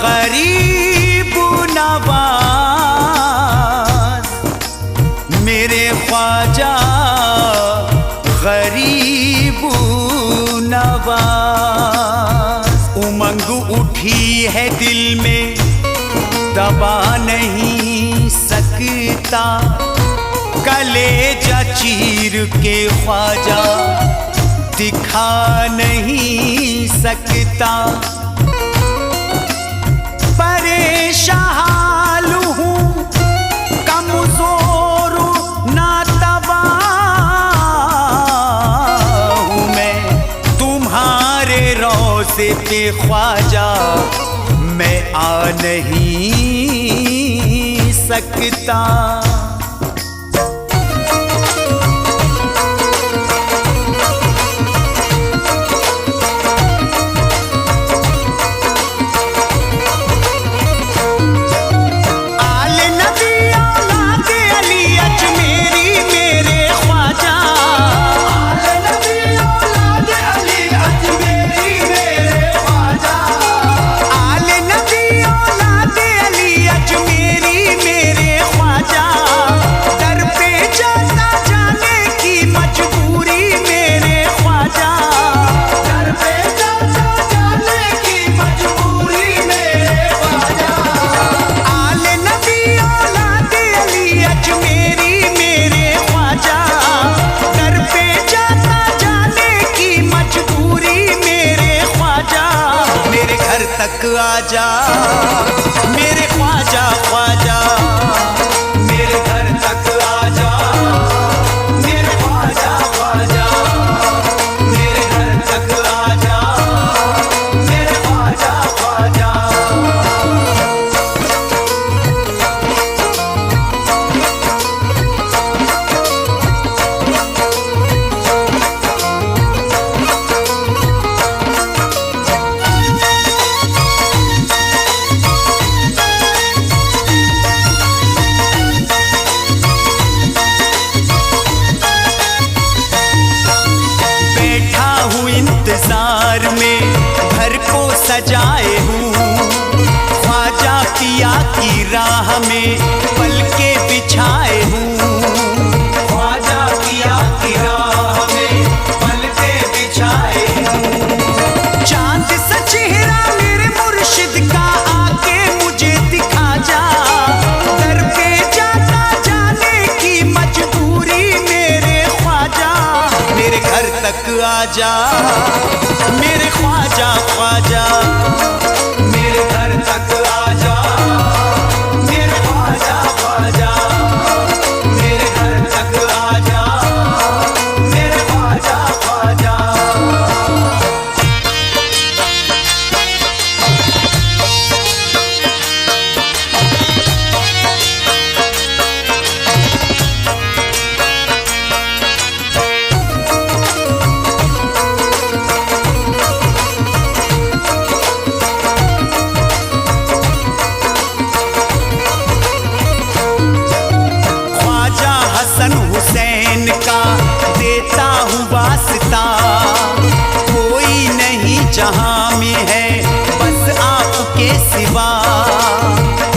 गरीब नवाज मेरे ख्वाजा गरीब नवाज। उमंग उठी है दिल में दबा नहीं सकता, कलेजा चीर के ख्वाजा दिखा नहीं सकता। परेशान हूँ कमजोर नातबा हूँ मैं, तुम्हारे रोज़े पे ख्वाजा मैं आ नहीं सकता। तक आजा मेरे ख्वाजा ख्वाजा, मेरे घर तक आजा मेरे ख्वाजा ख्वाजा, मेरे घर तक आजा मेरे ख्वाजा ख्वाजा। इंतजार में घर को सजाए हूँ, ख्वाजा पिया की राह में पलके बिछाए हूँ, ख्वाजा पिया की राह में पलके बिछाए हूँ। चांद सा चेहरा मेरे मुर्शिद का आके मुझे दिखा जा, दर पे जाता जाने की मजबूरी मेरे ख्वाजा, मेरे घर तक आजा मेरे ख्वाजा ख्वाजा, मेरे घर तक आजा मेरे ख्वाजा ख्वाजा, मेरे घर तक आजा मेरे ख्वाजा ख्वाजा। हुसैन का देता हूँ वास्ता, कोई नहीं जहां में है बस आपके सिवा,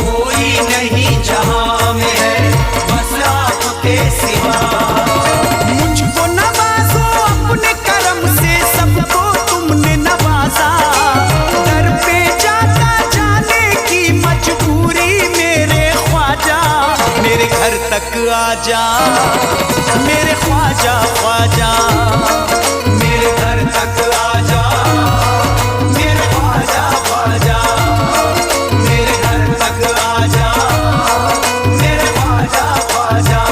कोई नहीं जहां में है बस आपके सिवा। मुझको नवाजो अपने करम से, सबको तुमने नवाजा, दर पे जाता जाने की मजबूरी मेरे ख्वाजा, मेरे घर तक आजा मेरे ख्वाजा ख्वाजा, मेरे घर तक आजा मेरे ख्वाजा ख्वाजा, मेरे घर तक आजा मेरे ख्वाजा ख्वाजा।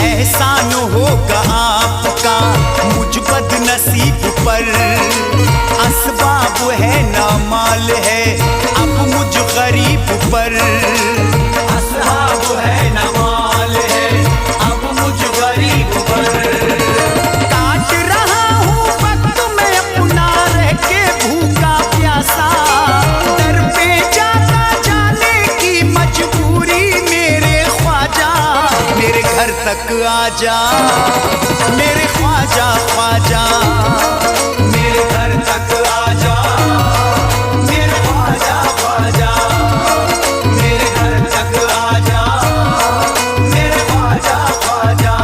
एहसान होगा आपका मुझ बदनसीब पर, असबाब है ना माल है अब मुझ गरीब पर, असबाब है ना माल है अब मुझ गरीब पर। काट रहा हूँ वक्त मैं अपना रह के भूखा प्यासा, दर पे जाता जाने की मजबूरी तक आजा मेरे ख्वाजा ख्वाजा, मेरे घर तक आजा मेरे ख्वाजा ख्वाजा, मेरे घर तक आजा मेरे ख्वाजा ख्वाजा।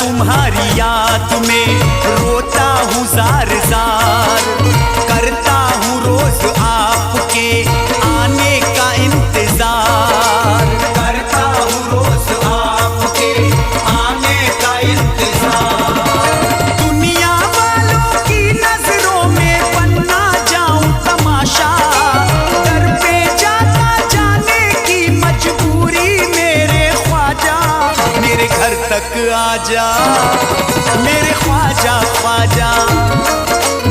तुम्हारी याद में रोता हूँ जार जार, करता हूँ रोज आपके आने का इंतजार, करता हूँ रोज आपके आने का इंतजार। दुनिया वालों की नजरों में बनना जाऊं तमाशा, दर पे जाता जाने की मजबूरी मेरे ख्वाजा, मेरे घर तक आजा मेरे ख्वाजा ख्वाजा,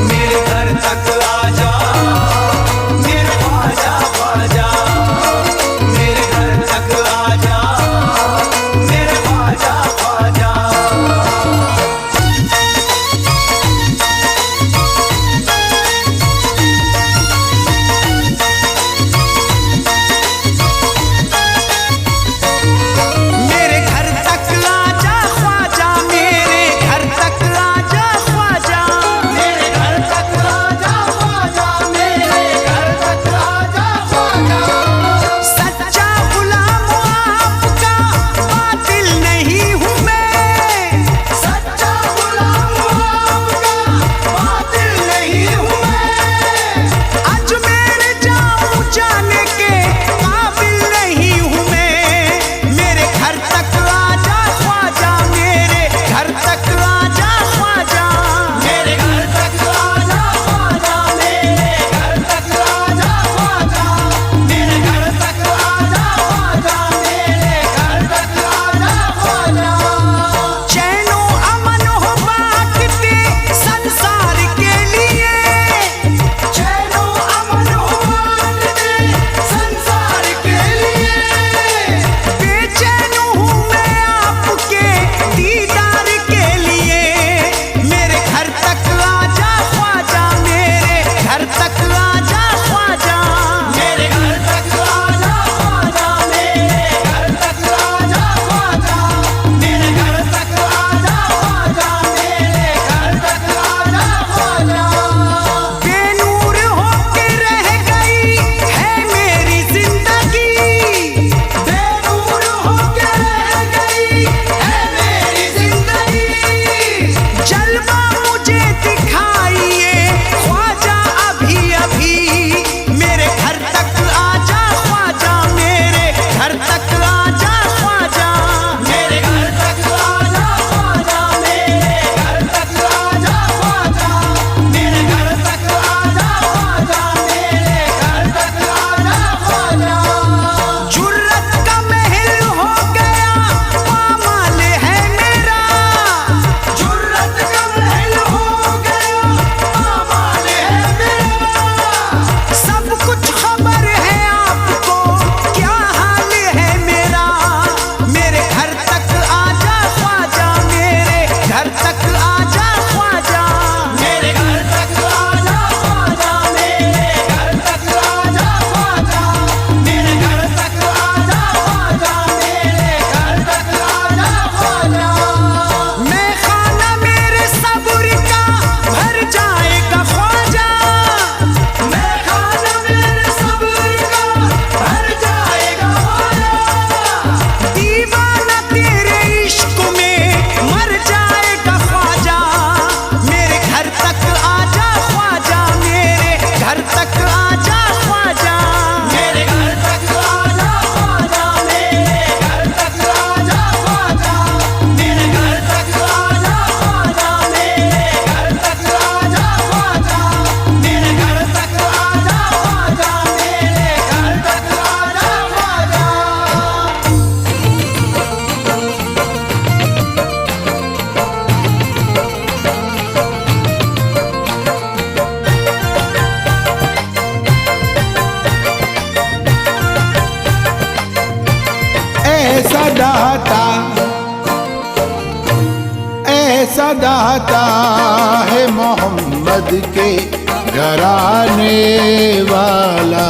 मेरे घर तक आजा मेरे ख्वाजा ख्वाजा, मेरे घर तक आजा मेरे ख्वाजा ख्वाजा। ऐसा दाता है मोहम्मद के घराने वाला।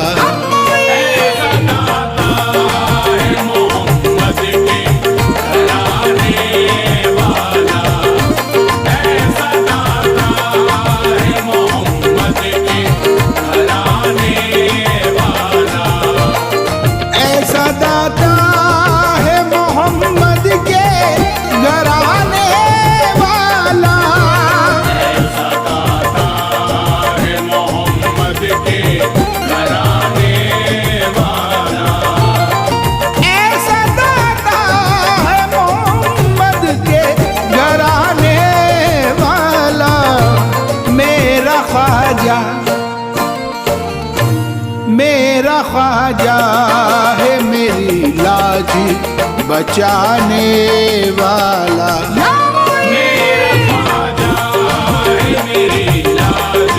मेरा ख्वाजा है मेरी लाज बचाने वाला। मेरा ख्वाजा है मेरी लाज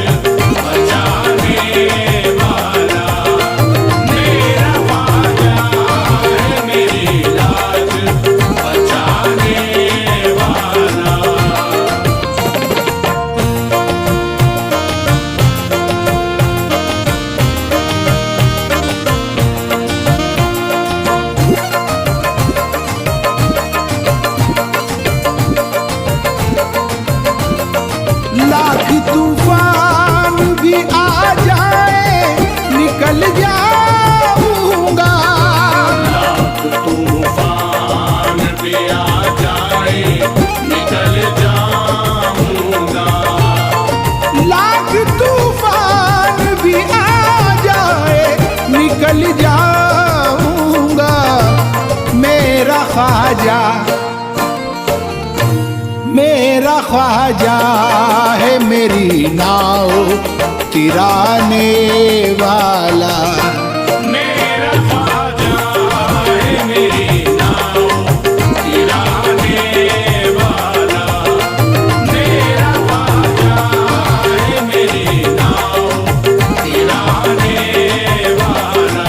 बचाने वाला। मेरा ख्वाजा है मेरी लाज बचाने वाला। लाख तूफान भी आ जाए निकल जाऊंगा। लाख तूफान भी आ जाए निकल जाऊंगा। लाख तूफान भी आ जाए निकल जाऊंगा। मेरा ख्वाजा है मेरी नाव तिराने वाला। मेरा ख्वाजा है मेरी नाव तिराने वाला। मेरा ख्वाजा है मेरी नाव तिराने वाला।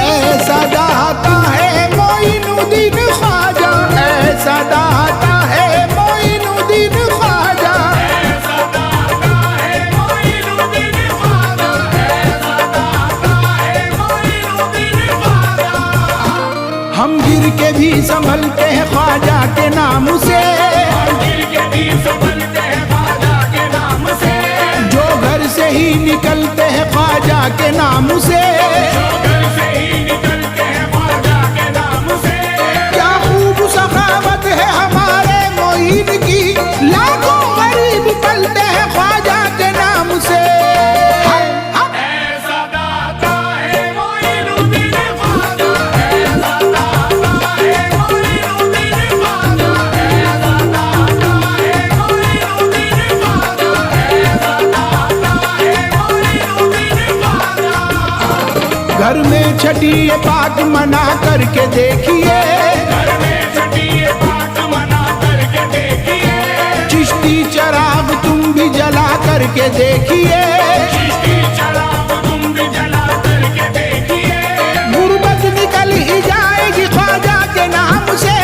ऐसा दाता है मोइनुद्दीन ख्वाजा, ऐसा दाता है मोइनुद्दीन ख्वाजा। ऐसा दाता है मोइनुद्दीन ख्वाजा। ऐसा दाता है मोइनुद्दीन ख्वाजा। हम गिर के भी संभलते हैं ख्वाजा के नाम से। गिर के भी संभलते हैं ख्वाजा के नाम से। जो घर से ही निकलते हैं ख्वाजा के नाम से। घर से ही निकलते हैं ख्वाजा के नाम से। क्या खूब सखावत है हमारे मोइन की, लाखों गरीब पलते हैं ख्वाजा के नाम से। ऐसा दाता है मोइनुद्दीन ख्वाजा। ऐसा दाता है मोइनुद्दीन ख्वाजा। ऐसा दाता है मोइनुद्दीन ख्वाजा। ऐसा दाता है मोइनुद्दीन ख्वाजा। घर में छठी ये पाक मना करके देखिए। घर में छठी बात मना करके देखिए। चिश्ती चराग तुम भी जला करके देखिए। चिश्ती चराग तुम भी जला करके देखिए। गुर्बत निकल ही जाएगी ख्वाजा के नाम से।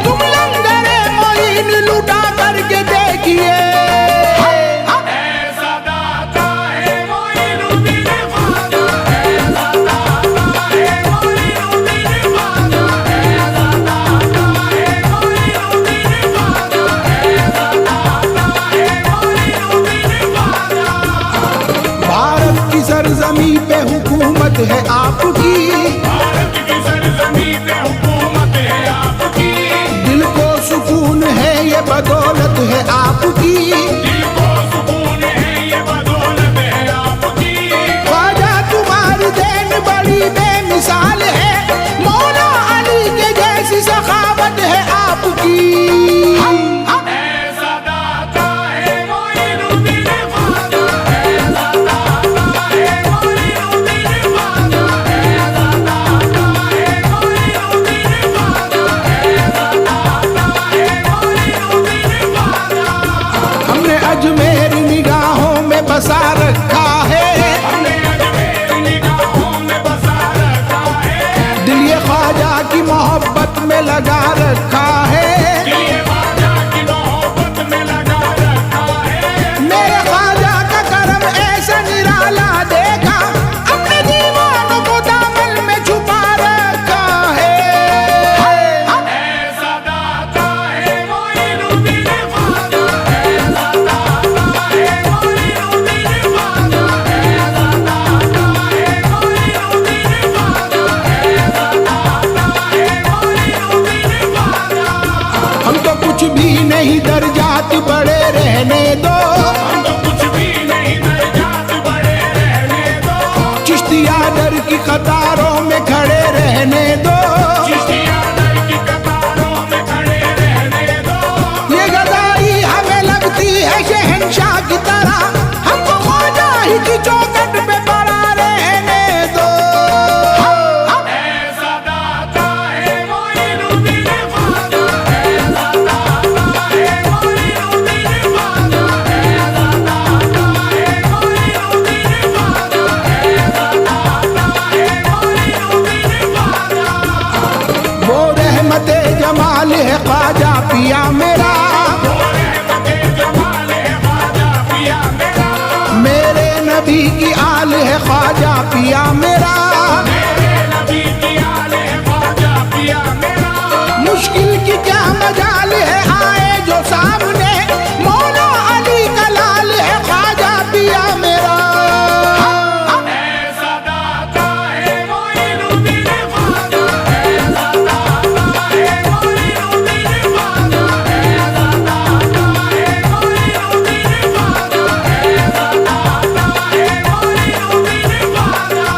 तुम लंगरे मोइन लुटा करके देखिए। ऐसा दाता है मोइनुद्दीन ख्वाजा। ऐसा दाता है मोइनुद्दीन ख्वाजा। ऐसा दाता है मोइनुद्दीन ख्वाजा। ऐसा दाता है मोइनुद्दीन ख्वाजा। भारत की सरजमी पे हुकूमत है आपकी। भारत की सरजमी पे हुकूमत है आपकी। दिल को सुकून है ये बदौलत है आपकी। दिल को सुकून है ये बदौलत है आपकी। ख्वाजा तुम्हारी देन बड़ी बेमिसाल है। मौला अली के जैसी सखावत है आपकी। ऐसा दाता है मोइनुद्दीन ख्वाजा। ऐसा दाता है मोइनुद्दीन ख्वाजा। ऐसा दाता है मोइनुद्दीन ख्वाजा। ऐसा दाता है मोइनुद्दीन ख्वाजा। हमने अजमेर निगाहों में बसा रखा है। हमने अजमेर निगाहों में बसा रखा है। दिल ये ख्वाजा की मोहब्बत में लगा रखा है। दिल ये ख्वाजा की मोहब्बत जात बड़े रहने दो, हम तो कुछ भी नहीं दर जात बड़े रहने दो। चिश्तिया दर की कतारों में खड़े रहने दो, चिश्तिया दर की कतारों में खड़े रहने दो। ये गदाई हमें लगती है शहंशाह की तरह, हमको ख्वाजा ही की चौखट पे पड़ा रहने दो। ऐसा दाता है मोइनुद्दीन ख्वाजा, ऐसा दाता है मोइनुद्दीन ख्वाजा, ऐसा दाता है मोइनुद्दीन ख्वाजा, ऐसा दाता है मोइनुद्दीन ख्वाजा। वो रहमते जमाल है ख्वाजा पिया मेरा, वो रहमते जमाल है ख्वाजा पिया मेरा, मेरे नबी की आल है ख्वाजा पिया मेरा। मेरे नबी की आल है ख्वाजा पिया मेरा। मुश्किल की क्या मजाल है आए जो सामने, मौला अली का लाल है ख्वाजा पिया मेरा। ऐसा दाता है मोइनुद्दीन ख्वाजा, ऐसा दाता है मोइनुद्दीन ख्वाजा, ऐसा दाता है मोइनुद्दीन ख्वाजा, ऐसा दाता है मोइनुद्दीन ख्वाजा।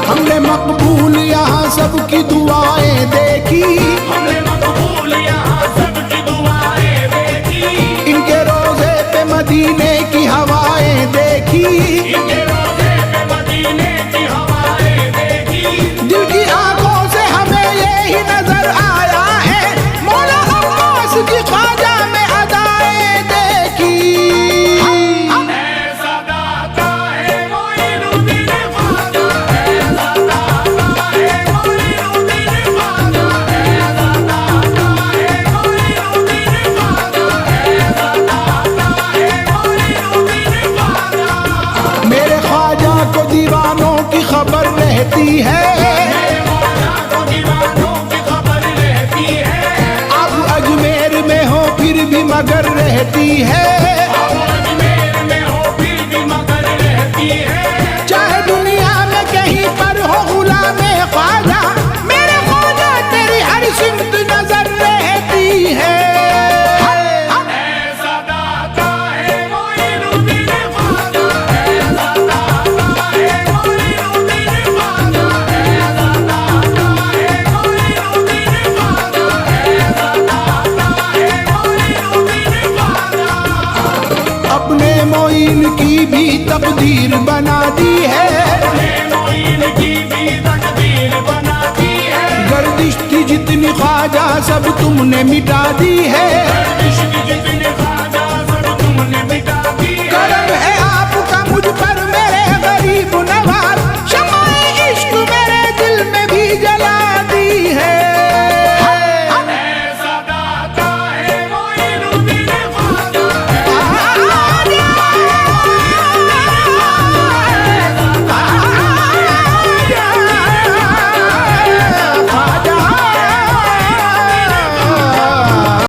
हमने मकबूल यहाँ सबकी दुआएं देखी, हमने मकबूल यहाँ सबकी दुआएं देखी, इनके रोजे पे मदीने की हवाएं देखी, इनके रोज़े पे मदीने की हवाएं देखी। दिल की आंखों से हमें यही नजर आया है, मौला अब्बास की ख्वाजा में अदाएं देखी। ऐसा दाता है मोइनुद्दीन ख्वाजा, ऐसा दाता है मोइनुद्दीन ख्वाजा, ऐसा दाता है मोइनुद्दीन ख्वाजा, ऐसा दाता है मोइनुद्दीन ख्वाजा। मेरे ख्वाजा को दीवानों की खबर रहती है, मेरे ख्वाजा को दीवानों की खबर रहती है। अब अजमेर में हो फिर भी मगर रहती है, अब अजमेर में हो फिर भी मगर रहती है। चाहे दुनिया में कहीं पर हो गुलामे ख्वाजा, मेरे ख्वाजा तेरी हर सिमत नजर रहती है। ऐसा दाता है मोइनुद्दीन ख्वाजा, ऐसा दाता है मोइनुद्दीन ख्वाजा, ऐसा दाता है मोइनुद्दीन ख्वाजा, ऐसा दाता है मोइनुद्दीन ख्वाजा। अपने मोइन की भी तकदीर बना दी है, अपने मोइन की भी तकदीर बना दी है। गर्दिश थी जितनी ख्वाजा सब तुमने मिटा दी है। गर्दिश की जितनी